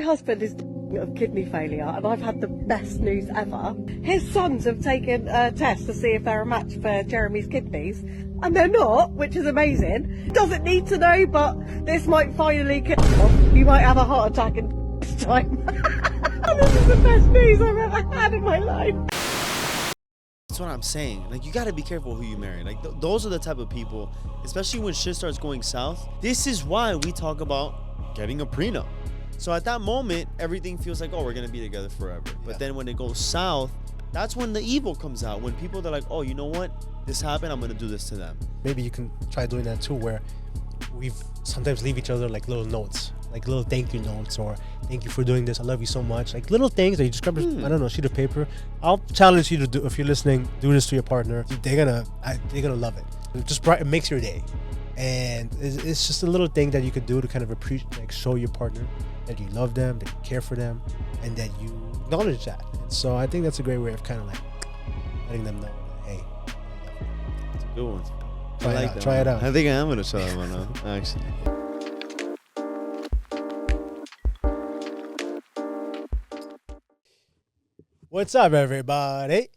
My husband is dying of kidney failure, and I've had the best news ever. His sons have taken a test to see if they're a match for Jeremy's kidneys, and they're not, which is amazing. Doesn't need to know, but this might finally kill off. You might have a heart attack in this time. This is the best news I've ever had in my life. That's what I'm saying. Like, you gotta be careful who you marry. Like, those are the type of people, especially when shit starts going south. This is why we talk about getting a prenup. So at that moment, everything feels like, oh, we're gonna be together forever. But then when it goes south, that's when the evil comes out. When people are like, oh, you know what? This happened, I'm gonna do this to them. Maybe you can try doing that too, where we've sometimes leave each other like little notes, like little thank you notes, or thank you for doing this, I love you so much, like little things that you just grab, I don't know, sheet of paper. I'll challenge you to do, if you're listening, do this to your partner. They're gonna love it. It makes your day, and it's just a little thing that you could do to kind of appreciate, like show your partner that you love them, that you care for them, and that you acknowledge that. And so I think that's a great way of kind of like letting them know, hey, It's a good one. try it out. I think I am gonna show that one out, actually. What's up, everybody?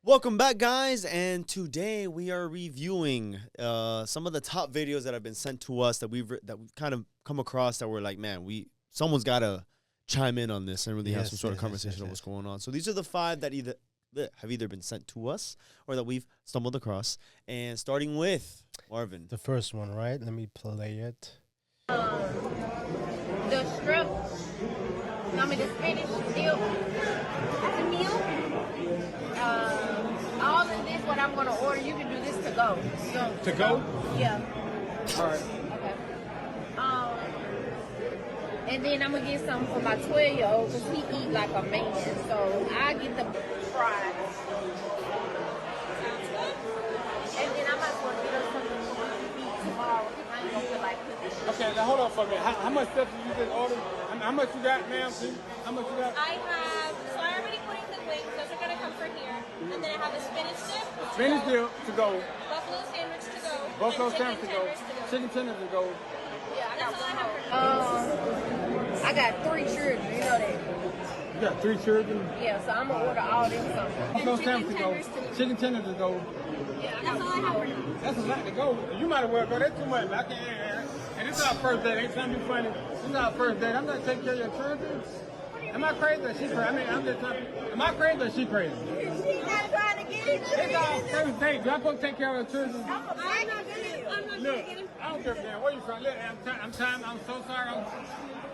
Welcome back, guys, and today we are reviewing some of the top videos that have been sent to us that we've kind of come across that we're like, man, someone's got to chime in on this and really have some sort of conversation on what's going on. So these are the 5 that have either been sent to us or that we've stumbled across. And starting with Marvin. The first one, right? Let me play it. The strip, the Spanish deal, that's a meal. All of this, what I'm going to order, you can do this to go. So, To go? Yeah. All right. Okay. And then I'm going to get some for my 12-year-old because he eat like a man. So I get the fries. And then I might as well get us something for me to eat tomorrow because I ain't going to feel like cooking. Okay, now hold on for a minute. How much stuff did you just order? How much you got, ma'am? How much you got? I have, so I already put in the wings, those are going to come for here. And then I have a spinach dip. Spinach deal to go. Buffalo sandwich to go. Buffalo and sandwich to go. Chicken tenders to go. Yeah, that's all I have for I got 3 children, you know that. You got 3 children. Yeah, so I'm going to order all them something. Buffalo sandwich to go. Chicken tenders to go. Yeah, that's all I have for now. That's a lot to go. You might as well go. That's too much. I can't. And this is our first date. Ain't trying to be funny. This is our first date. I'm not taking care of your children. Am I crazy or she crazy? I mean, I'm just trying. Am I crazy or she crazy? She's not trying to get it. It's our first date. Do I supposed to take care of your children? I'm not going Look, to get him. I don't care, man. Where you from? Look, I'm so sorry.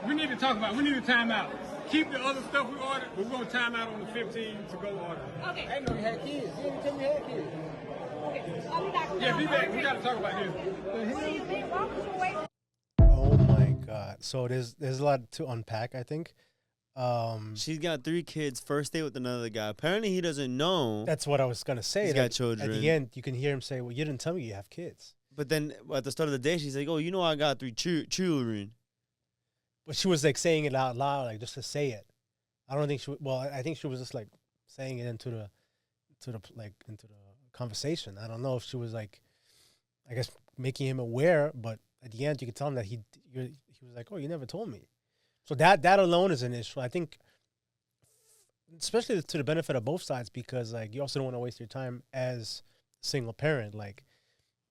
We need to talk about it. We need to time out. Keep the other stuff we ordered, but we're going to time out on the 15 to go order. Okay. I didn't know you had kids. You didn't tell me you had kids. Okay, I'll be back. Yeah, be back. We got to talk about this. Oh my God! So there's a lot to unpack, I think. She's got 3 kids, first date with another guy. Apparently, he doesn't know. That's what I was gonna say. He's got children. At the end, you can hear him say, "Well, you didn't tell me you have kids." But then at the start of the day, she's like, oh, you know I got 3 children. But she was like saying it out loud, like just to say it. I don't think she. Well, I think she was just like saying it into the conversation. I don't know if she was like, I guess making him aware. But at the end, you could tell him that he was like, oh, you never told me. So that alone is an issue. I think, especially to the benefit of both sides, because like you also don't want to waste your time as a single parent. Like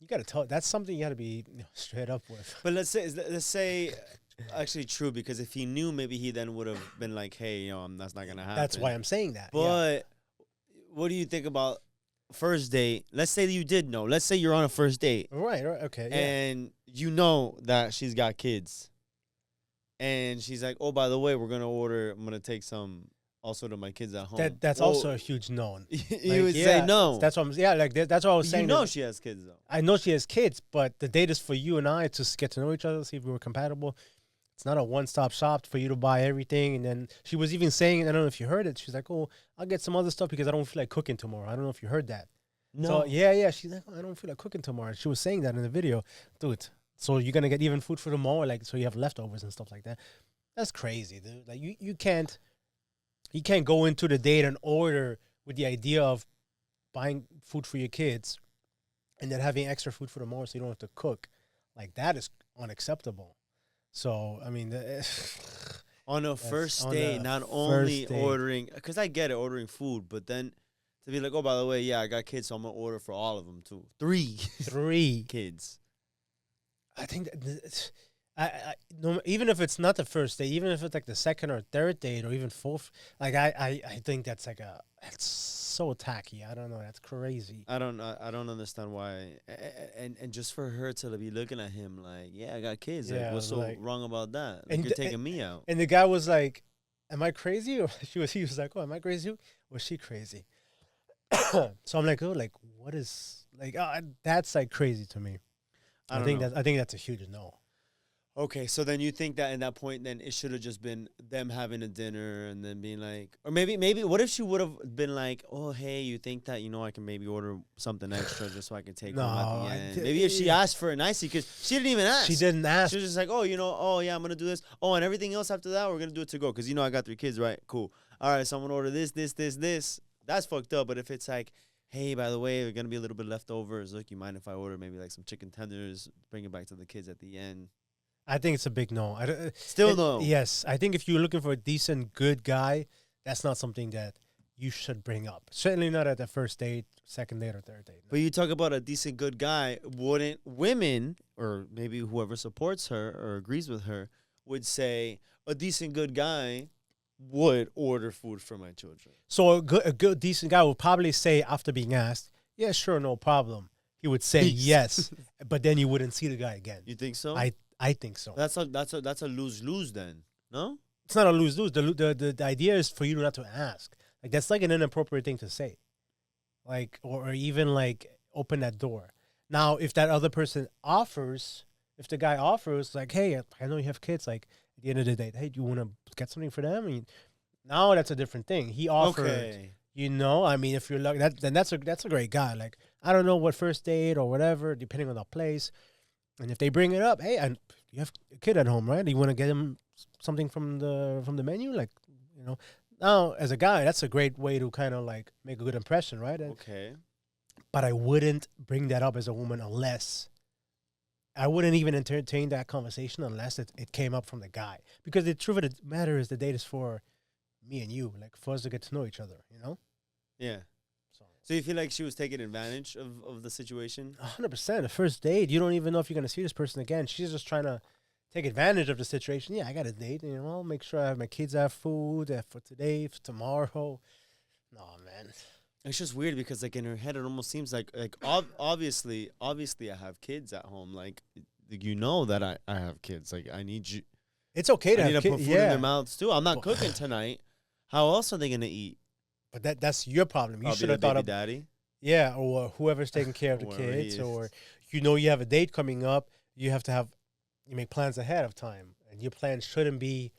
you got to tell. That's something you got to be straight up with. But let's say, actually true, because if he knew, maybe he then would have been like, hey, that's not gonna happen. That's why I'm saying that. But what do you think about first date? Let's say that you did know. Let's say you're on a first date. Right. Okay. And you know that she's got kids. And she's like, oh, by the way, I'm going to take some also to my kids at home. That's also a huge no. You would say no. That's what that's what I was saying. You know she has kids, though. I know she has kids, but the date is for you and I to get to know each other, see if we were compatible. It's not a one-stop shop for you to buy everything. And then she was even saying, I don't know if you heard it, she's like, oh, I'll get some other stuff because I don't feel like cooking tomorrow. I don't know if you heard that. No. So, yeah. She's like, oh, I don't feel like cooking tomorrow. She was saying that in the video. Dude, so you're going to get even food for tomorrow? Like, so you have leftovers and stuff like that. That's crazy, dude. Like, you can't go into the date and order with the idea of buying food for your kids and then having extra food for tomorrow so you don't have to cook. Like, that is unacceptable. So, I mean, On a That's first on date, a not first only date. ordering, because I get it, ordering food, but then to be like, oh, by the way, yeah, I got kids, so I'm gonna order for all of them too. 3 3. kids. I think no, even if it's not the first date, even if it's like the second or third date or even fourth, like I think that's that's so tacky. I don't know. That's crazy. I don't understand why, and just for her to be looking at him like, yeah, I got kids. Like, Yeah, what's so like- wrong about that? Like, and you're the- taking me out. And the guy was like, "Am I crazy?" Or he was like, "Oh, am I crazy? Was she crazy?" So I'm like, "Oh, like what is like? That's like crazy to me." I don't think know. that I think that's a huge no. Okay, so then you think that in that point, then it should have just been them having a dinner and then being like, or maybe, what if she would have been like, oh, hey, you think that, I can maybe order something extra just so I can take home at No, the I end? di- Maybe if she asked for it nicely, because she didn't even ask. She didn't ask. She was just like, oh, oh, yeah, I'm going to do this. Oh, and everything else after that, we're going to do it to go. Because, I got 3 kids, right? Cool. All right, so I'm going to order this. That's fucked up. But if it's like, hey, by the way, we're going to be a little bit leftovers. Look, you mind if I order maybe like some chicken tenders, bring it back to the kids at the end? I think it's a big no. Still no. Yes, I think if you're looking for a decent, good guy, that's not something that you should bring up. Certainly not at the first date, second date, or third date. But you talk about a decent, good guy. Wouldn't women, or maybe whoever supports her or agrees with her, would say a decent, good guy would order food for my children? So a good, decent guy will probably say after being asked, "Yeah, sure, no problem." He would say yes, but then you wouldn't see the guy again. You think so? I think so. That's a lose-lose then, no? It's not a lose-lose. The idea is for you not to ask. Like that's like an inappropriate thing to say. Like or even like open that door. Now, if that other person offers, if the guy offers, like, hey, I know you have kids. Like at the end of the day, hey, do you want to get something for them? I mean, now that's a different thing. He offered. Okay. I mean, if you're lucky, then that's a great guy. Like I don't know what first date or whatever, depending on the place. And if they bring it up, hey, and you have a kid at home, right? Do you want to get him something from the menu? Like, now as a guy, that's a great way to kind of like make a good impression, right? Okay. But I wouldn't bring that up as a woman unless I wouldn't even entertain that conversation unless it came up from the guy. Because the truth of the matter is the date is for me and you, like for us to get to know each other, Yeah. So you feel like she was taking advantage of the situation? 100%. The first date, you don't even know if you're going to see this person again. She's just trying to take advantage of the situation. Yeah, I got a date. I'll make sure I have my kids have food for today, for tomorrow. No, man. It's just weird because like in her head, it almost seems like obviously I have kids at home. Like that I have kids. Like I need you. It's okay to I need have to kids. put food in their mouths too. I'm not cooking tonight. How else are they gonna eat? But that's your problem. You I'll should be have the thought baby of daddy. Yeah, or whoever's taking care of the Whoever he kids, is. or you have a date coming up. You make plans ahead of time, and your plan shouldn't be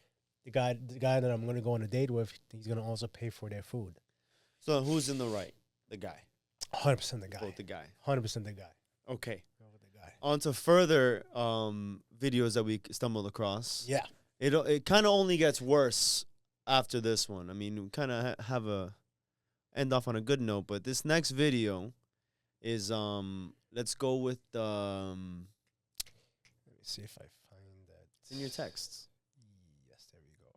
the guy that I'm going to go on a date with. He's going to also pay for their food. So who's in the right? The guy. 100% the guy. Both the guy. 100% the guy. Okay. Go with the guy. On to further videos that we stumbled across. Yeah. It kind of only gets worse after this one. I mean, we kind of have a end off on a good note, but this next video is let's go with Let me see if I find that. it's in your texts. Yes, there we go.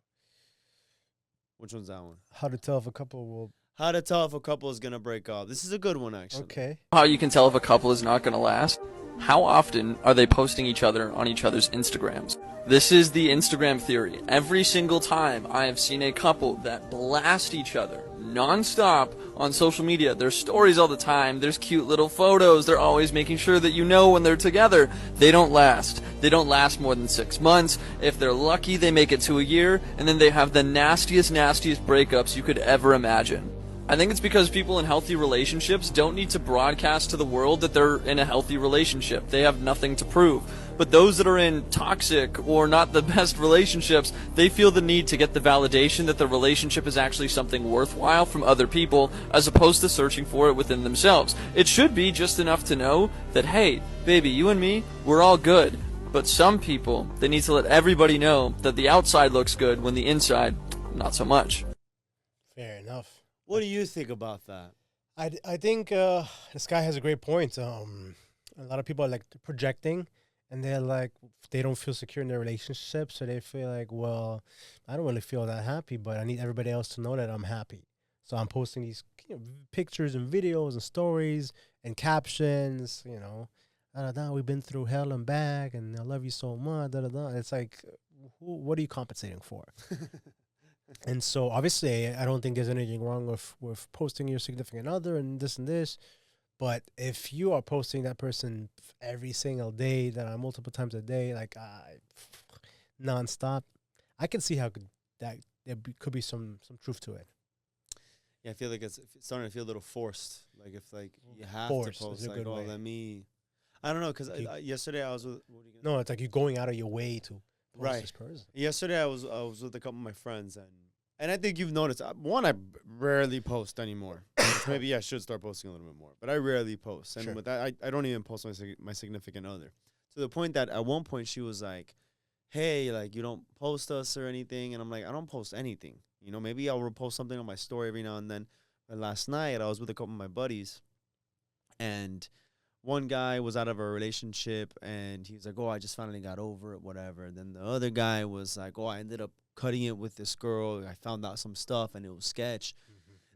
Which one's that one? How to tell if a couple will. How to tell if a couple is gonna break up. This is a good one actually. Okay. How you can tell if a couple is not going to last? How often are they posting each other on each other's Instagrams? This is the Instagram theory. Every single time I have seen a couple that blast each other non-stop on social media, there's stories all the time, there's cute little photos, they're always making sure that you know when they're together. They don't last. They don't last more than 6 months. If they're lucky, they make it to a year, and then they have the nastiest breakups you could ever imagine. I think it's because people in healthy relationships don't need to broadcast to the world that they're in a healthy relationship. They have nothing to prove. But those that are in toxic or not the best relationships, they feel the need to get the validation that the relationship is actually something worthwhile from other people, as opposed to searching for it within themselves. It should be just enough to know that, hey, baby, you and me, we're all good. But some people, they need to let everybody know that the outside looks good when the inside, not so much. Fair enough. What do you think about that? I think this guy has a great point. A lot of people are like projecting, and they're like, they don't feel secure in their relationship, so they feel like, well, I don't really feel that happy, but I need everybody else to know that I'm happy. So I'm posting these pictures and videos and stories and captions, da, da, da, we've been through hell and back, and I love you so much, da, da, da. It's like, what are you compensating for? And so obviously I don't think there's anything wrong with posting your significant other and this. But if you are posting that person every single day, multiple times a day, like nonstop, I can see how there could be some truth to it. Yeah, I feel like it's starting to feel a little forced. Like if you have Forced to post, is a like, good way. let me. I don't know, because yesterday I was with. What are you No, it's like you're going out of your way to post this person. Yesterday I was with a couple of my friends, and I think you've noticed. One, I rarely post anymore. Maybe I should start posting a little bit more, but I rarely post. And with that, I don't even post my significant other. To the point that at one point she was like, "Hey, like, you don't post us or anything," and I'm like, "I don't post anything. Maybe I'll repost something on my story every now and then." But last night I was with a couple of my buddies, and one guy was out of a relationship, and he was like, "Oh, I just finally got over it, whatever." And then the other guy was like, "Oh, I ended up cutting it with this girl. I found out some stuff, and it was sketch."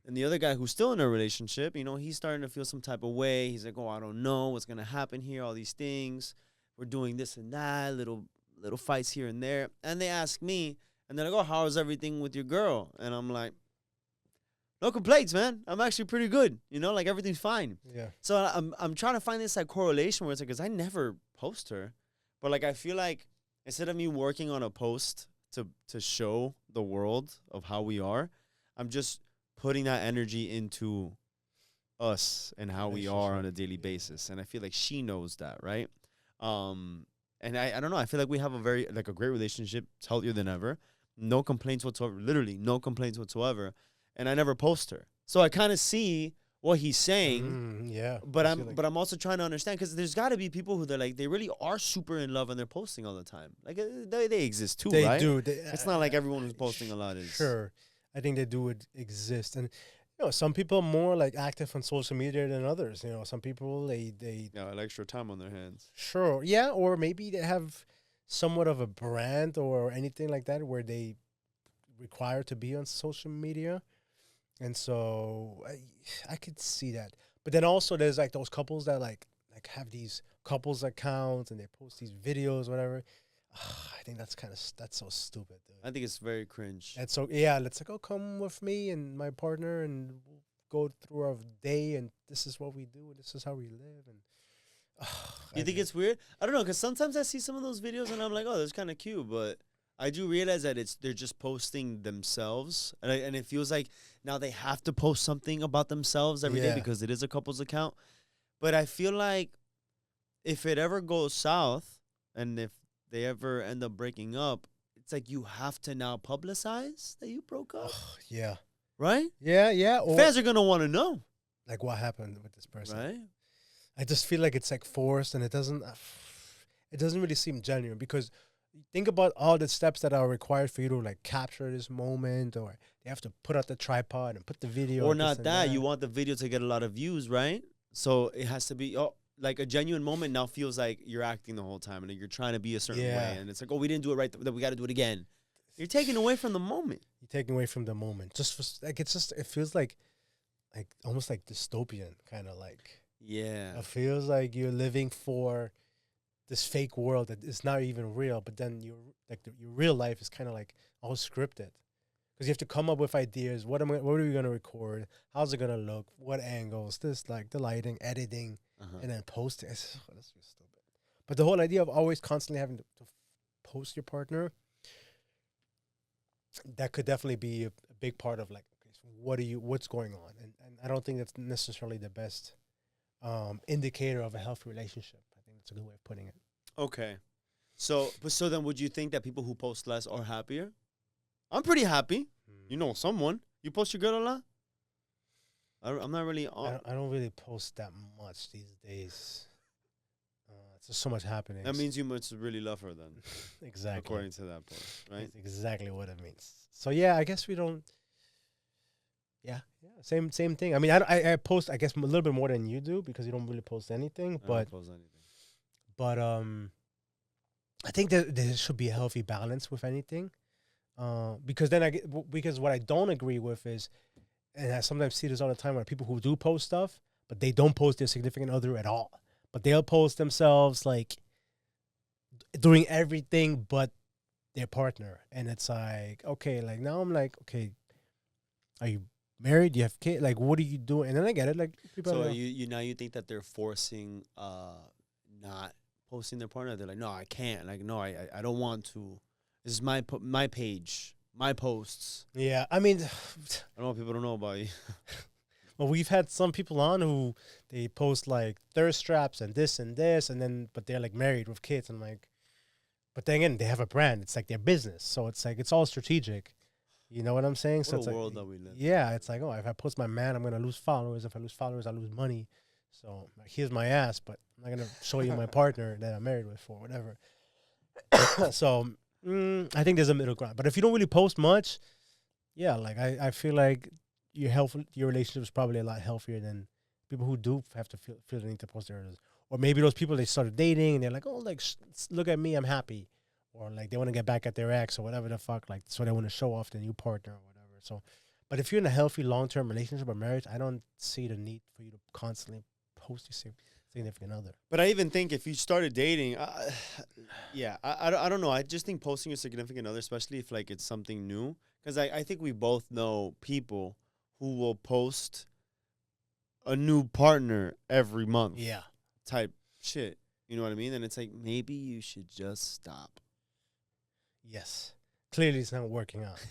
And the other guy, who's still in a relationship, he's starting to feel some type of way. He's like, "Oh, I don't know what's gonna happen here. All these things, we're doing this and that, little fights here and there." And they ask me, and they're like, "Oh, how's everything with your girl?" And I'm like, "No complaints, man. I'm actually pretty good. Like, everything's fine." Yeah. So I'm trying to find this like correlation where it's like, because I never post her, but like I feel like instead of me working on a post to show the world of how we are, I'm just putting that energy into us and how we are on a daily basis. And I feel like she knows that, right? And I don't know. I feel like we have a great relationship. It's healthier than ever. No complaints whatsoever. Literally no complaints whatsoever. And I never post her. So I kind of see what he's saying. Yeah. But I'm also trying to understand, because there's got to be people who they really are super in love and they're posting all the time. Like they exist too, they right? do. It's not like everyone who's posting a lot is. Sure. I think they do exist. And some people are more like active on social media than others. Some people they have extra time on their hands. Sure. Yeah, or maybe they have somewhat of a brand or anything like that where they require to be on social media. And so I could see that. But then also there's like those couples that like have these couples accounts and they post these videos, whatever. I think that's so stupid, dude. I think it's very cringe. And so, yeah, let's like, come with me and my partner and we'll go through our day and this is what we do and this is how we live. And you think it's weird? I don't know, because sometimes I see some of those videos and I'm like, oh, that's kind of cute, but I do realize that they're just posting themselves, and it feels like now they have to post something about themselves every day because it is a couple's account. But I feel like if it ever goes south and if they ever end up breaking up, it's like you have to now publicize that you broke up. Yeah. Right? Yeah. Or fans are going to want to know. Like what happened with this person. Right? I just feel like it's like forced and it doesn't really seem genuine, because think about all the steps that are required for you to like capture this moment, or you have to put out the tripod and put the video. Or not that. You want the video to get a lot of views, right? So it has to be, like a genuine moment now feels like you're acting the whole time and you're trying to be a certain way. And it's like, oh, we didn't do it right, that we got to do it again. You're taking away from the moment. You're taking away from the moment. It feels like almost like dystopian, kind of like. Yeah. It feels like you're living for this fake world that is not even real, but then your real life is kind of like all scripted, because you have to come up with ideas. What are we gonna record? How's it gonna look? What angles? This, like the lighting, editing, and then posting. That's just stupid. But the whole idea of always constantly having to post your partner, that could definitely be a big part of like, okay, so what's going on, and I don't think that's necessarily the best indicator of a healthy relationship. That's a good way of putting it. Okay. So then would you think that people who post less are happier? I'm pretty happy. You know someone. You post your girl a lot? I'm not really on. I don't really post that much these days. It's just so much happening. That means you must really love her then. Exactly. According to that post, right? That's exactly what it means. So yeah, I guess we don't. Yeah, same thing. I mean, I post, I guess, a little bit more than you do, because you don't really post anything. I don't post anything. But I think that there should be a healthy balance with anything. Because then because what I don't agree with is, and I sometimes see this all the time, where people who do post stuff, but they don't post their significant other at all. But they'll post themselves like doing everything but their partner. And it's like, okay, like now I'm like, okay, are you married? Do you have kids? Like, what are you doing? And then I get it. Like, people So are, you now you think that they're forcing not posting their partner? They're like, no, I can't. Like, no, I don't want to. This is my page, my posts. yeah, I mean, I don't want people to know about you. well, we've had some people on who they post like thirst traps and this, and then, but they're like married with kids. And like, but then again, they have a brand. It's like their business. So it's like, it's all strategic. You know what I'm saying? What So a it's like, world that we live in. yeah, it's like, oh, if I post my man, I'm going to lose followers. If I lose followers, I lose money. So like, here's my ass, but I'm not going to show you my partner that I'm married with or whatever. So I think there's a middle ground. But if you don't really post much, yeah, like I feel like your relationship is probably a lot healthier than people who do have to feel the need to post theirs. Or maybe those people, they started dating and they're like, oh, like, look at me, I'm happy. Or like they want to get back at their ex or whatever the fuck. Like, so they want to show off the new partner or whatever. So, but if you're in a healthy long-term relationship or marriage, I don't see the need for you to constantly post your significant other. But I even think if you started dating, I don't know. I just think posting your significant other, especially if like it's something new, because I think we both know people who will post a new partner every month. Yeah. Type shit. You know what I mean? And it's like, maybe you should just stop. Yes. Clearly it's not working out.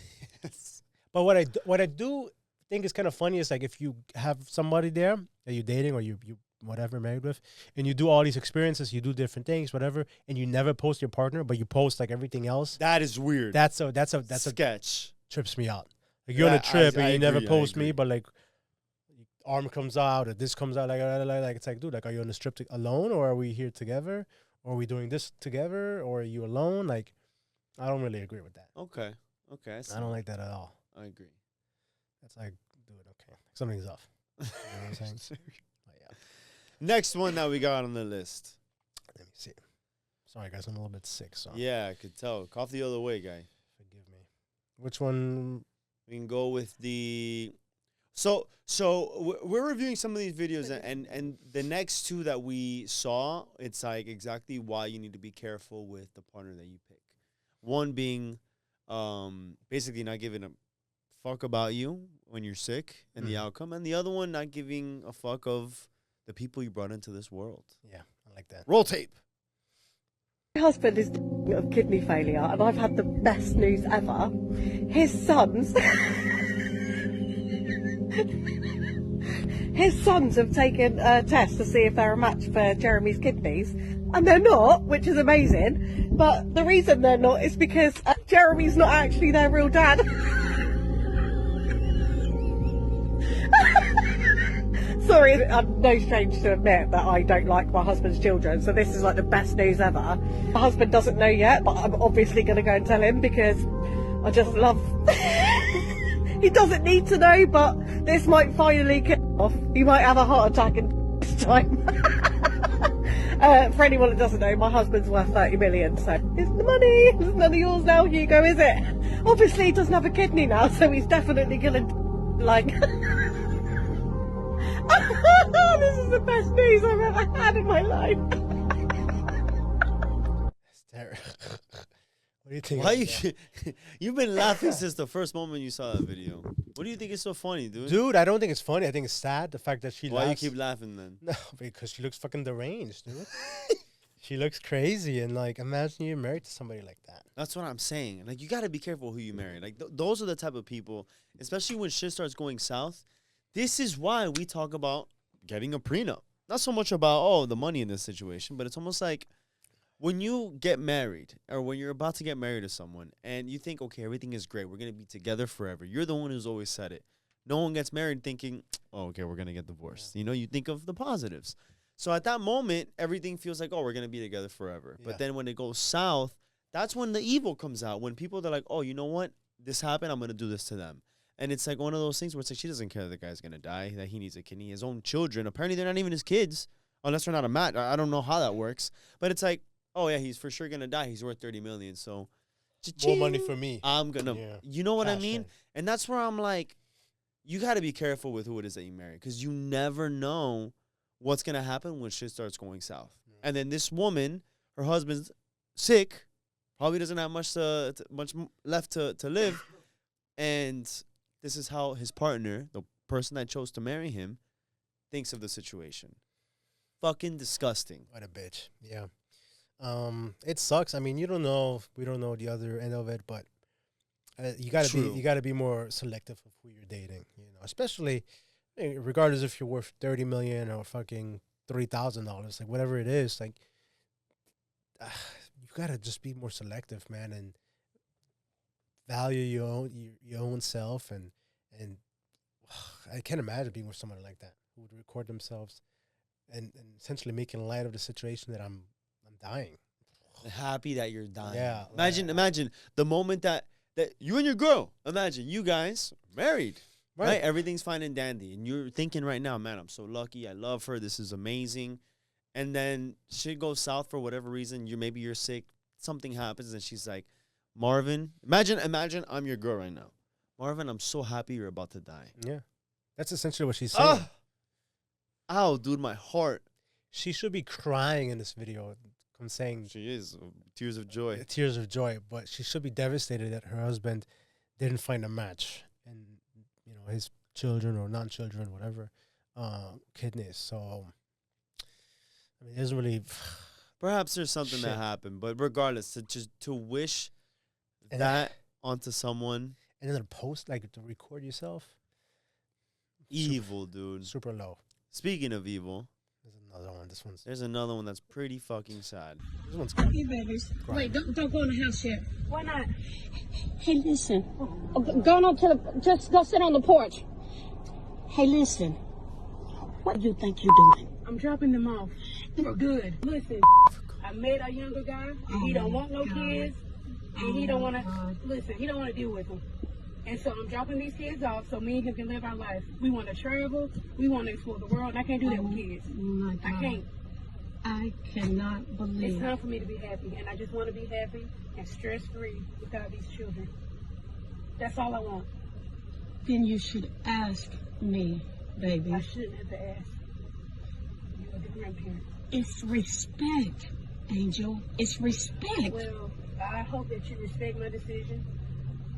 Yes. But what I do think is kind of funny is like if you have somebody there that you're dating or you whatever married with, and you do all these experiences, you do different things, whatever, and you never post your partner, but you post like everything else. That is weird. That's a sketch. trips me out. Like you're on a trip and you never agree, post me, but like arm comes out or this comes out, like it's like, dude, like, are you on the trip alone or are we here together? Or are we doing this together? Or are you alone? Like, I don't really agree with that. Okay. I don't like that at all. I agree. That's like, dude, okay, something's off. You know what I'm saying? But yeah. Next one that we got on the list. Let me see. Sorry, guys, I'm a little bit sick, so Yeah, I could tell. Cough the other way, guy. forgive me. Which one? We can go with the. So we're reviewing some of these videos, and the next two that we saw, it's like exactly why you need to be careful with the partner that you pick. One being, basically not giving a fuck about you when you're sick and the outcome, and the other one not giving a fuck of the people you brought into this world. Yeah, I like that. Roll tape. My husband is dying of kidney failure, and I've had the best news ever. His sons, have taken a test to see if they're a match for Jeremy's kidneys, and they're not, which is amazing. But the reason they're not is because Jeremy's not actually their real dad. Sorry, I'm no stranger to admit that I don't like my husband's children, so this is like the best news ever. My husband doesn't know yet, but I'm obviously going to go and tell him because I just love... He doesn't need to know, but this might finally kick off. He might have a heart attack in this time. For anyone that doesn't know, my husband's worth 30 million, so it's the money. It's none of yours now, Hugo, is it? Obviously, he doesn't have a kidney now, so he's definitely going to, like... This is the best news I've ever had in my life. That's terrible. What do you think? Why about that? you've been laughing since the first moment you saw that video. What do you think is so funny, dude? Dude, I don't think it's funny. I think it's sad, the fact that she Why laughs. you keep laughing then? No, because she looks fucking deranged, dude. She looks crazy, and like, imagine you're married to somebody like that. That's what I'm saying. Like, you got to be careful who you marry. Like, those are the type of people, especially when shit starts going south. This is why we talk about getting a prenup. Not so much about, oh, the money in this situation, but it's almost like when you get married or when you're about to get married to someone and you think, okay, everything is great. We're going to be together forever. You're the one who's always said it. No one gets married thinking, oh, okay, we're going to get divorced. You know, you think of the positives. So at that moment, everything feels like, oh, we're going to be together forever. Yeah. But then when it goes south, that's when the evil comes out. When people are like, oh, you know what? This happened. I'm going to do this to them. And it's like one of those things where it's like she doesn't care that the guy's going to die, that he needs a kidney. His own children, apparently they're not even his kids, unless they're not a match. I don't know how that works. But it's like oh yeah, he's for sure gonna die. He's worth 30 million. So More money cha-ching, for me. I'm gonna, Yeah. you know what I Cash mean? in. And that's where I'm like, you got to be careful with who it is that you marry, because you never know what's gonna happen when shit starts going south. And then this woman, her husband's sick, probably doesn't have left to live, and this is how his partner, the person that chose to marry him, thinks of the situation. Fucking disgusting. What a bitch. Yeah. It sucks. I mean, you don't know. We don't know the other end of it, but you True. gotta be more selective of who you're dating. You know, especially regardless if you're worth 30 million or fucking $3,000, like whatever it is. Like, you gotta just be more selective, man, and value your own self. And I can't imagine being with someone like that who would record themselves and essentially making light of the situation that I'm dying. Happy that you're dying. Yeah, Imagine the moment that you and your girl, imagine you guys married, right? Everything's fine and dandy. And you're thinking right now, man, I'm so lucky. I love her. This is amazing. And then shit goes south for whatever reason. Maybe you're sick. Something happens. And she's like, Marvin, imagine I'm your girl right now. Marvin, I'm so happy you're about to die. Yeah. That's essentially what she's saying. Ow, dude, my heart. She should be crying in this video. I'm saying She is. Tears of joy. tears of joy, but she should be devastated that her husband didn't find a match, and you know, his children or non-children, whatever, kidneys. So I mean, it doesn't really. Perhaps there's something Shit. that happened, but regardless, to wish And that onto someone, and then post, like, to record yourself. evil, dude. Super low. Speaking of evil, There's another one. there's another one that's pretty fucking sad. This one's good. Hey, babies. Wait, don't go in the house yet. Why not? Hey, listen. Go on to just go sit on the porch. Hey, listen. What do you think you're doing? I'm dropping them off for good. Listen, I met a younger guy, and he don't want no kids, and he don't want to, listen, he don't want to deal with them. And so I'm dropping these kids off so me and him can live our life. We want to travel, we want to explore the world, and I can't do that with kids. My I God. can't. I cannot It's believe. time for me to be happy, and I just want to be happy and stress-free without these children. That's all I want. Then you should ask me, baby. I shouldn't have to ask. You're the grandparent. It's respect, Angel. It's respect. Well, I hope that you respect my decision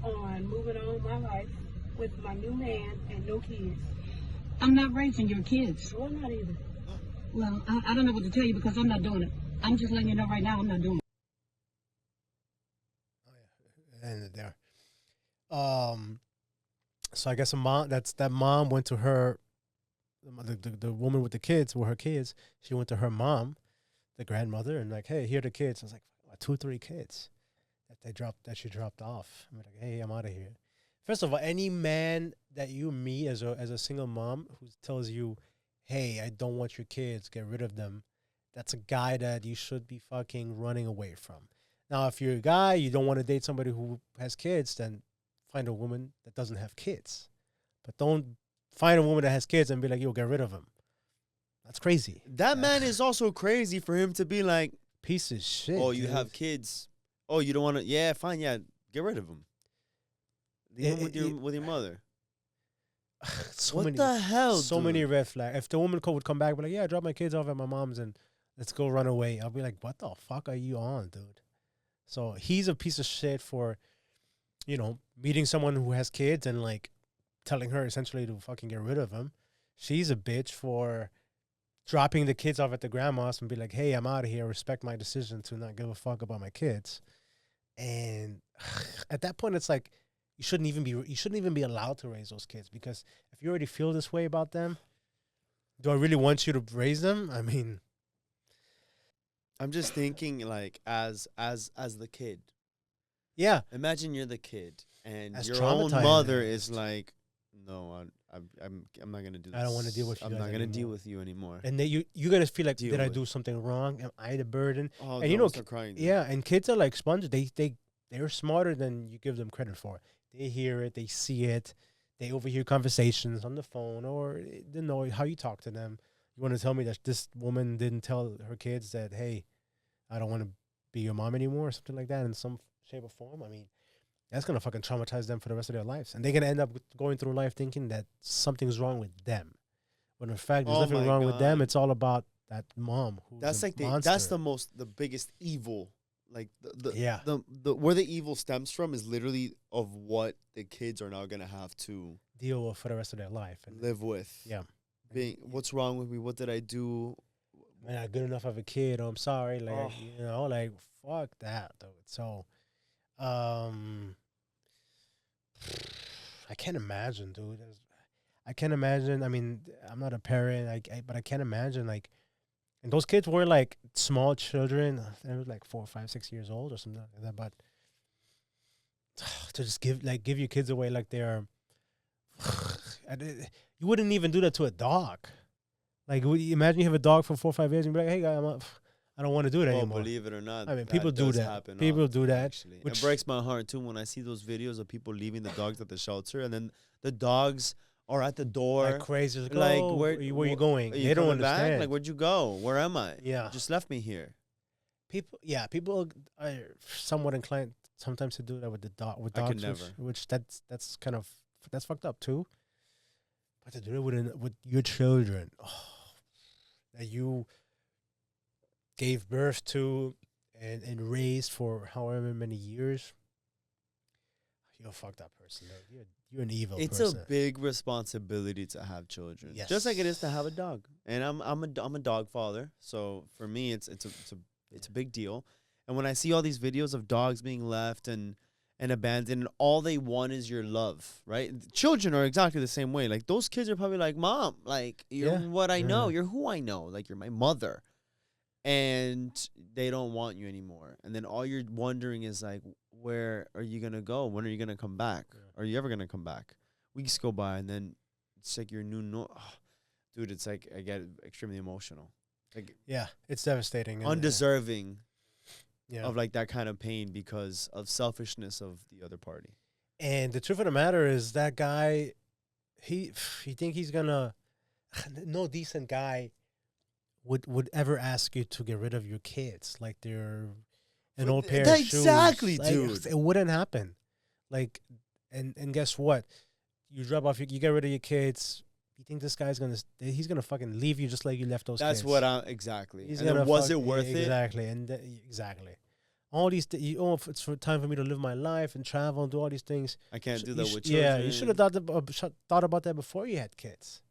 on moving on my life with my new man and no kids. I'm not raising your kids. Well, I'm not either. Well, I don't know what to tell you because I'm not doing it. I'm just letting you know right now I'm not doing it. Ended there. So I guess that mom went to her, the woman with the kids, were her kids. She went to her mom, the grandmother, and like, hey, here are the kids. I was like, 2, 3 kids that she dropped off. I'm like, hey, I'm out of here. First of all, any man that you meet as a single mom who tells you, hey, I don't want your kids, get rid of them, that's a guy that you should be fucking running away from. Now, if you're a guy, you don't want to date somebody who has kids, then find a woman that doesn't have kids. But don't find a woman that has kids and be like, yo, get rid of him. That's crazy. That man is also crazy for him to be like, Piece of shit. oh, you dude. have kids. Oh, you don't want to? Yeah, fine. Yeah, get rid of him. Leave him with your mother. So What many, the hell, so dude? many red flags. If the woman would come back, be like, yeah, I dropped my kids off at my mom's and let's go run away. I'll be like, what the fuck are you on, dude? So he's a piece of shit for, meeting someone who has kids and like telling her essentially to fucking get rid of him. She's a bitch for dropping the kids off at the grandma's and be like, hey, I'm out of here. Respect my decision to not give a fuck about my kids. And at that point, it's like, you shouldn't even be allowed to raise those kids, because if you already feel this way about them, do I really want you to raise them? I mean, I'm just thinking like as the kid. yeah, Imagine you're the kid and As your own traumatizing mother as- is like, no, I'm not gonna do this. I don't wanna deal with you I'm guys not gonna deal anymore." with you anymore. and then you gotta feel like, Deal did I with. do something wrong? Am I the burden? Oh, and you no, know, start crying. dude. Yeah, and kids are like sponges. They're smarter than you give them credit for. They hear it, they see it, they overhear conversations on the phone, or they know how you talk to them. You want to tell me that this woman didn't tell her kids that, hey, I don't want to be your mom anymore or something like that in some shape or form, I mean, that's going to fucking traumatize them for the rest of their lives. And they're going to end up going through life thinking that something's wrong with them. When in fact, there's nothing wrong with them. It's all about that mom. Who's that's like that's the biggest evil. Like the where the evil stems from is literally of what the kids are now gonna have to deal with for the rest of their life and live with. Yeah, being what's wrong with me? What did I do? I'm not good enough of a kid. Oh, I'm sorry. Like you know, like fuck that, dude. So, I can't imagine, dude. I can't imagine. I mean, I'm not a parent, but I can't imagine like. And those kids were like small children. They were like 4, 5, 6 years old or something like that. But to just give your kids away like they're, you wouldn't even do that to a dog. Like, imagine you have a dog for 4 or 5 years and be like, "Hey, guy, I don't want to do it anymore." Believe it or not, I mean, people do that. People do that. Actually, it breaks my heart too when I see those videos of people leaving the dogs at the shelter, and then the dogs are at the door like crazy. Like, where are you going? They don't understand. Back? Like, where'd you go? Where am I? Yeah, you just left me here. People are somewhat inclined sometimes to do that with the dog. With dogs, which that's kind of that's fucked up too. But to do it with your children, that you gave birth to and raised for however many years, you're a fucked up person. You're an evil person. It's a big responsibility to have children. Yes. Just like it is to have a dog. And I'm a dog father, so for me it's a big deal. And when I see all these videos of dogs being left and abandoned, and all they want is your love, right? Children are exactly the same way. Like, those kids are probably like, "Mom, like, you're what I know. You're who I know. Like, you're my mother." And they don't want you anymore. And then all you're wondering is like, where are you gonna go? When are you gonna come back? Are you ever gonna come back? Weeks go by, and then it's like your new dude. It's like I get extremely emotional. Like, yeah, it's devastating. Undeserving of like that kind of pain because of selfishness of the other party. And the truth of the matter is that guy, he think he's gonna. No decent guy would ever ask you to get rid of your kids like they're an old pair of shoes. Exactly, like, dude. It wouldn't happen. Like, and guess what? You drop off, you get rid of your kids. You think this guy's he's gonna fucking leave you just like you left those kids. That's what exactly. He's and then was it worth it? Exactly, and exactly. All these, it's for time for me to live my life and travel and do all these things. I can't do that with children. Yeah, you should have thought about that before you had kids.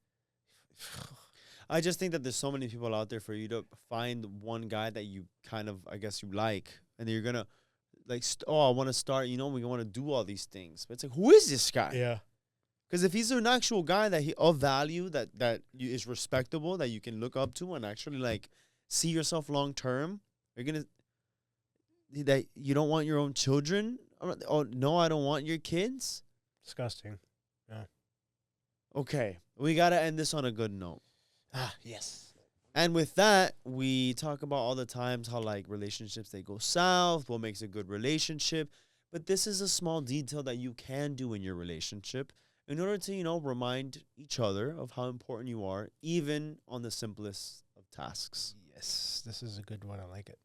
I just think that there's so many people out there for you to find one guy that you kind of, I guess, you like, and you're gonna like, I want to start. We want to do all these things. But it's like, who is this guy? Yeah. Because if he's an actual guy that of value, that is respectable, that you can look up to and actually like see yourself long term, that you don't want your own children. Oh no, I don't want your kids. Disgusting. Yeah. Okay, we gotta end this on a good note. Yes. And with that, we talk about all the times how like relationships, they go south, what makes a good relationship. But this is a small detail that you can do in your relationship in order to, remind each other of how important you are, even on the simplest of tasks. Yes, this is a good one. I like it.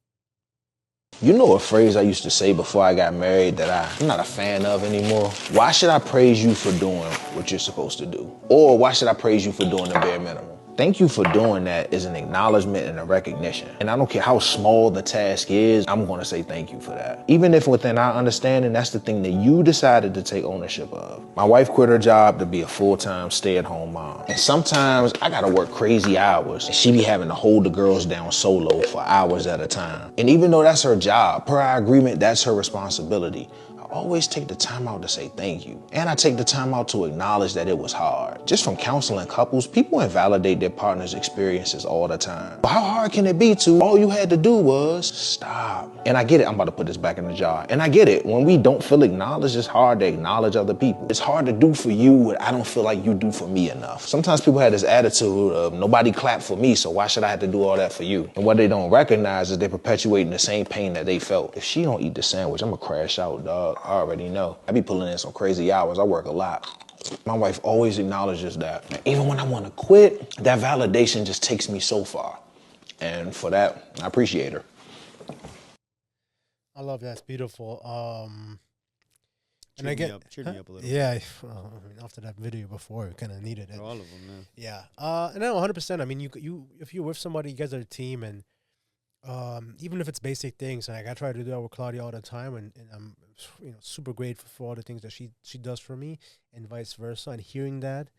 You know a phrase I used to say before I got married that I'm not a fan of anymore? Why should I praise you for doing what you're supposed to do? Or why should I praise you for doing the bare minimum? Thank you for doing that is an acknowledgement and a recognition. And I don't care how small the task is, I'm going to say thank you for that. Even if within our understanding, that's the thing that you decided to take ownership of. My wife quit her job to be a full-time stay-at-home mom. And sometimes I got to work crazy hours. And she be having to hold the girls down solo for hours at a time. And even though that's her job, per our agreement, that's her responsibility. Always take the time out to say thank you. And I take the time out to acknowledge that it was hard. Just from counseling couples, people invalidate their partner's experiences all the time. But how hard can it be to, all you had to do was stop. And I get it, I'm about to put this back in the jar. And I get it, when we don't feel acknowledged, it's hard to acknowledge other people. It's hard to do for you what I don't feel like you do for me enough. Sometimes people have this attitude of nobody clapped for me, so why should I have to do all that for you? And what they don't recognize is they're perpetuating the same pain that they felt. If she don't eat the sandwich, I'm gonna crash out, dog. I already know. I be pulling in some crazy hours. I work a lot. My wife always acknowledges that. And even when I want to quit, that validation just takes me so far. And for that, I appreciate her. I love that. It's beautiful. And Cheered I me get up, cheered me up a little. yeah. Well, I mean, after that video before, we kind of needed it. All of them, man. Yeah. And no, 100%. I mean, if you're with somebody, you guys are a team, and even if it's basic things, like I try to do that with Claudia all the time, and I'm super grateful for all the things that she does for me, and vice versa. And hearing that,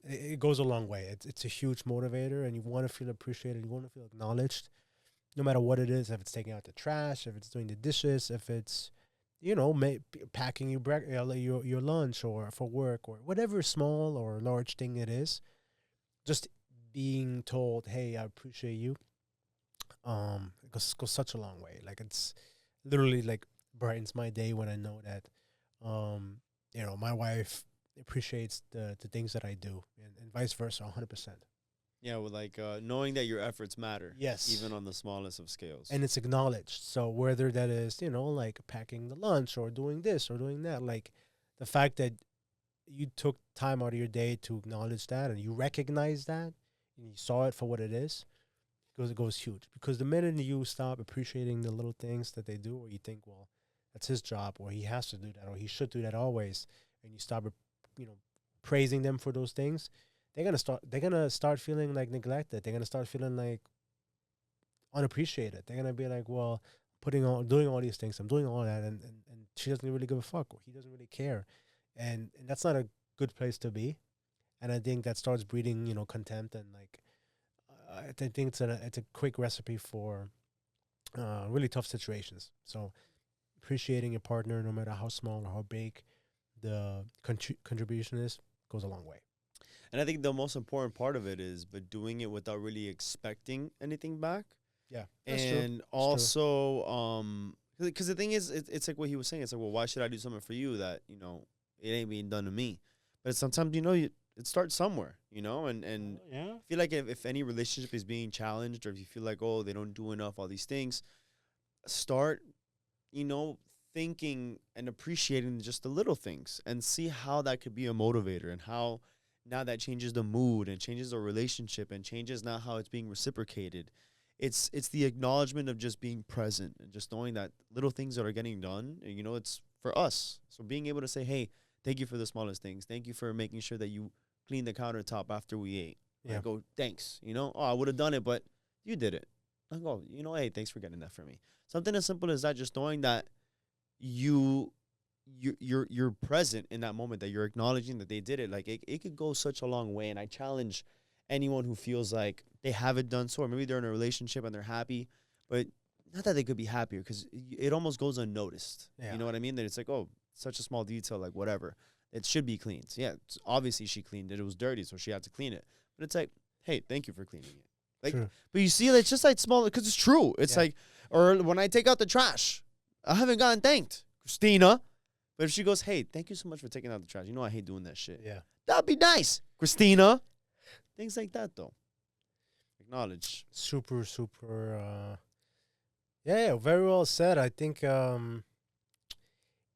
it goes a long way. It's a huge motivator, and you want to feel appreciated, you want to feel acknowledged, no matter what it is. If it's taking out the trash, if it's doing the dishes, if it's packing your lunch or for work or whatever small or large thing it is, just being told, hey, I appreciate you. It goes such a long way. Like, it's literally like brightens my day when I know that, my wife appreciates the things that I do, and vice versa, 100%. Yeah, with like knowing that your efforts matter. Yes. Even on the smallest of scales. And it's acknowledged. So whether that is, like packing the lunch or doing this or doing that, like the fact that you took time out of your day to acknowledge that and you recognize that and you saw it for what it is, it goes huge. Because the minute you stop appreciating the little things that they do, or you think, well, that's his job, or he has to do that, or he should do that always, and you stop, praising them for those things, they're gonna start feeling like neglected. They're gonna start feeling like unappreciated. They're gonna be like, well, doing all these things, I'm doing all that, and she doesn't really give a fuck, or he doesn't really care, and that's not a good place to be. And I think that starts breeding, contempt, and like I think it's a quick recipe for really tough situations. So appreciating your partner, no matter how small or how big the contribution is, goes a long way. And I think the most important part of it is, but doing it without really expecting anything back. Yeah, that's and true. also, because the thing is, it's like what he was saying. It's like, well, why should I do something for you that it ain't being done to me? But sometimes it starts somewhere, and Yeah. I feel like if any relationship is being challenged, or if you feel like, oh, they don't do enough, all these things, start, thinking and appreciating just the little things, and see how that could be a motivator, and how now that changes the mood and changes the relationship and changes now how it's being reciprocated. It's the acknowledgement of just being present and just knowing that little things that are getting done, and, it's for us. So being able to say, hey, thank you for the smallest things. Thank you for making sure that you cleaned the countertop after we ate. Yeah. I go, thanks. Oh, I would have done it, but you did it. I go, hey, thanks for getting that for me. Something as simple as that, just knowing that you're present in that moment, that you're acknowledging that they did it. Like it could go such a long way. And I challenge anyone who feels like they haven't done so, or maybe they're in a relationship and they're happy, but not that they could be happier, because it almost goes unnoticed. Yeah. You know what I mean? That it's like, oh, such a small detail, like whatever. It should be cleaned. So yeah, obviously she cleaned it. It was dirty, so she had to clean it. But it's like, hey, thank you for cleaning it. Like, True. but you see, it's just like small, because it's true. It's like, or when I take out the trash, I haven't gotten thanked, Christina. But if she goes, hey, thank you so much for taking out the trash. I hate doing that shit. Yeah. That'd be nice, Christina. Things like that, though. Acknowledge. Super. Yeah, very well said. I think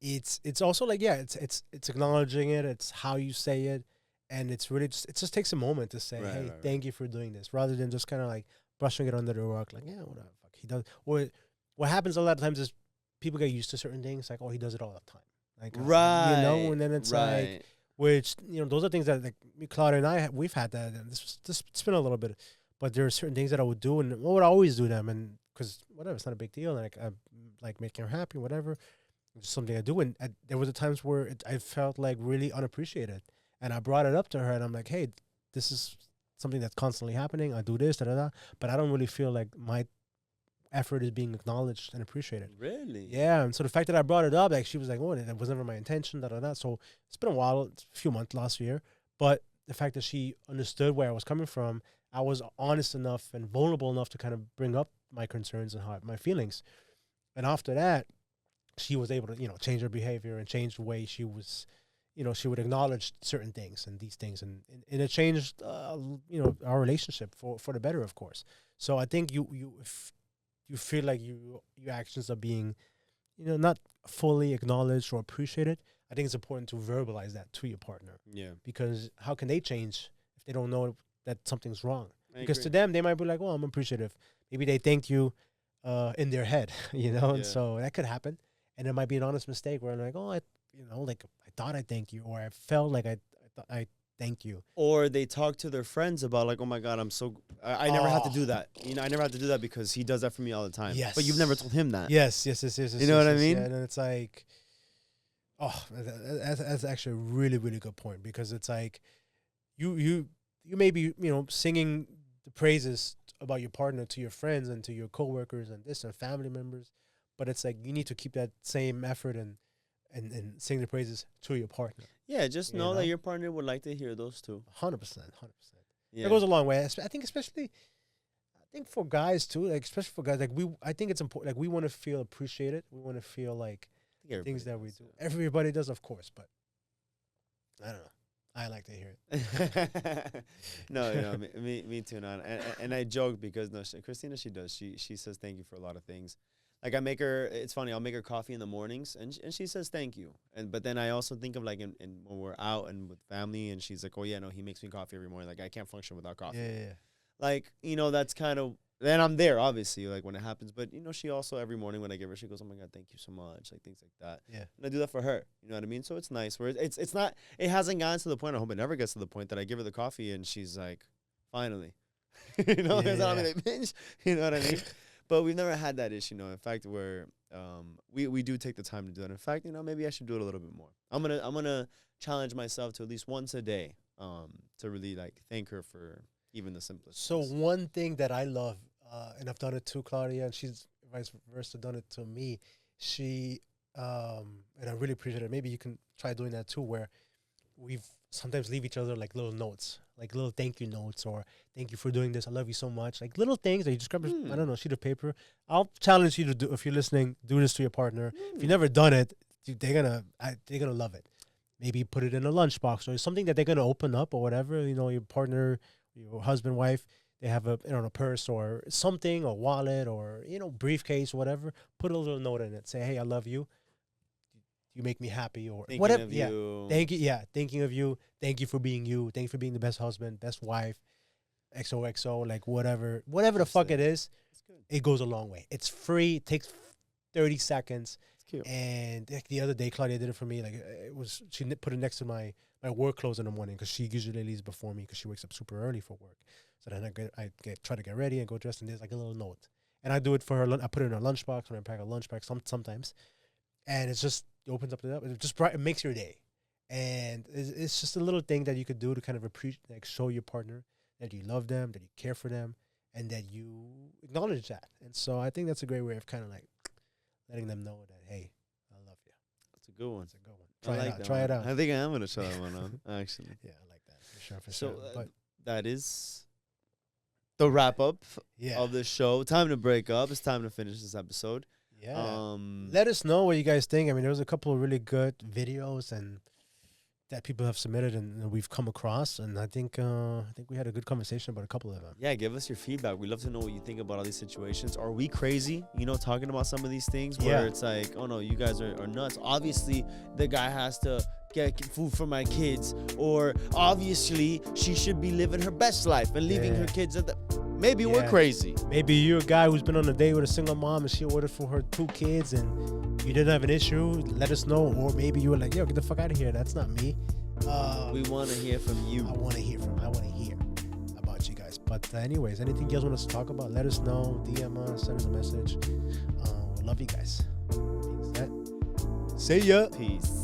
it's also like, it's acknowledging it. It's how you say it, and it's really it just takes a moment to say, hey, thank you for doing this, rather than just kind of like brushing it under the rug, like, yeah, whatever, fuck, he does. Or what happens a lot of times is people get used to certain things, like, oh, he does it all the time, like, and then it's like, which those are things that, like, Claudia and I we've had that, and it's been a little bit, but there are certain things that I would do, and I would always do them, and because whatever, it's not a big deal, and like I like making her happy, whatever. It's something I do, and there was times where I felt like really unappreciated, and I brought it up to her, and I'm like, hey, this is something that's constantly happening. I do this, but I don't really feel like my effort is being acknowledged and appreciated. Really? Yeah, and so the fact that I brought it up, like, she was like, oh, that was never my intention, So it's been a while, it's a few months last year, but the fact that she understood where I was coming from, I was honest enough and vulnerable enough to kind of bring up my concerns and my feelings. And after that, she was able to, change her behavior and change the way she was, she would acknowledge certain things and these things. And it changed, our relationship for the better, of course. So I think if you feel like your actions are being, not fully acknowledged or appreciated, I think it's important to verbalize that to your partner. Yeah. Because how can they change if they don't know that something's wrong? I Because agree. to them, they might be like, well, I'm appreciative. Maybe they thank you in their head, you know, and Yeah. so that could happen. And it might be an honest mistake where I'm like, oh, like I thought I thank you, or I felt like I thank you. Or they talk to their friends about like, oh my God, I never had to do that. You know, I never had to do that because he does that for me all the time. Yes. But you've never told him that. Yes. You know what I mean? Yeah, and it's like, oh, that's actually a really, really good point, because it's like you may be, singing the praises about your partner to your friends and to your coworkers and this and family members, but it's like you need to keep that same effort and sing the praises to your partner. Yeah, just know that your partner would like to hear those too. 100%. Yeah. It goes a long way. I think for guys too, like especially for guys, like I think it's important. Like we want to feel appreciated. We want to feel like things that we do. Everybody does, of course, but I don't know. I like to hear it. No, me too. No, and I joke because Christina, she does. She says thank you for a lot of things. Like I make her, it's funny. I'll make her coffee in the mornings, and she says thank you. But then I also think of like in when we're out and with family, and she's like, oh yeah, no, he makes me coffee every morning. Like I can't function without coffee. Yeah. Like that's kind of. Then I'm there, obviously, like when it happens. But she also every morning when I give her, she goes, "Oh my God, thank you so much," like things like that. Yeah, and I do that for her. You know what I mean? So it's nice. Where it's not. It hasn't gotten to the point. I hope it never gets to the point that I give her the coffee and she's like, "Finally," because I'm like, "Bitch," you know what I mean? But we've never had that issue. In fact, where we do take the time to do it. In fact, maybe I should do it a little bit more. I'm gonna challenge myself to at least once a day, to really like thank her for even the simplest. So things. One thing that I love. And I've done it to Claudia, and she's vice versa done it to me. She and I really appreciate it. Maybe you can try doing that too, where we've sometimes leave each other like little notes, like little thank you notes, or thank you for doing this. I love you so much. Like little things that you just grab, I don't know, sheet of paper. I'll challenge you to do, if you're listening, do this to your partner. If you've never done it, they're gonna love it. Maybe put it in a lunchbox or something that they're gonna open up or whatever. Your partner, your husband, wife. They have a purse or something, or wallet, or briefcase, or whatever. Put a little note in it. Say, "Hey, I love you. You make me happy," or thinking whatever. Of yeah, you. thank you. Yeah, thinking of you. Thank you for being you. Thank you for being the best husband, best wife. XOXO, like whatever the fuck it is. It goes a long way. It's free. It takes 30 seconds. It's cute. And the other day, Claudia did it for me. Like she put it next to my work clothes in the morning, because she usually leaves before me because she wakes up super early for work. So then I try to get ready and go dressed, and there's like a little note. And I do it for her. I put it in a lunchbox when I pack a lunchbox sometimes. And it's just, it opens up it makes your day. And it's just a little thing that you could do to kind of appreciate, like show your partner that you love them, that you care for them, and that you acknowledge that. And so I think that's a great way of kind of like letting them know that, hey, I love you. That's a good one. It's a good one. Try it out. I think I am going to try that one on, actually. Yeah, I like that. For sure. So But that is the wrap up yeah. of the show. Time to break up. It's time to finish this episode. Yeah. Let us know what you guys think. I mean, there was a couple of really good videos and that people have submitted and we've come across, and I think we had a good conversation about a couple of them. Yeah, give us your feedback. We'd love to know what you think about all these situations. Are we crazy? Talking about some of these things where it's like, oh no, you guys are nuts. Obviously, the guy has to get food for my kids, or obviously she should be living her best life and leaving her kids at the. Maybe we're crazy. Maybe you're a guy who's been on a date with a single mom and she ordered for her 2 kids and you didn't have an issue. Let us know. Or maybe you were like, yo, get the fuck out of here. That's not me. We want to hear from you. I want to hear about you guys. But anyways, anything you guys want us to talk about, let us know. DM us, send us a message. We love you guys. Being said, see ya. Peace.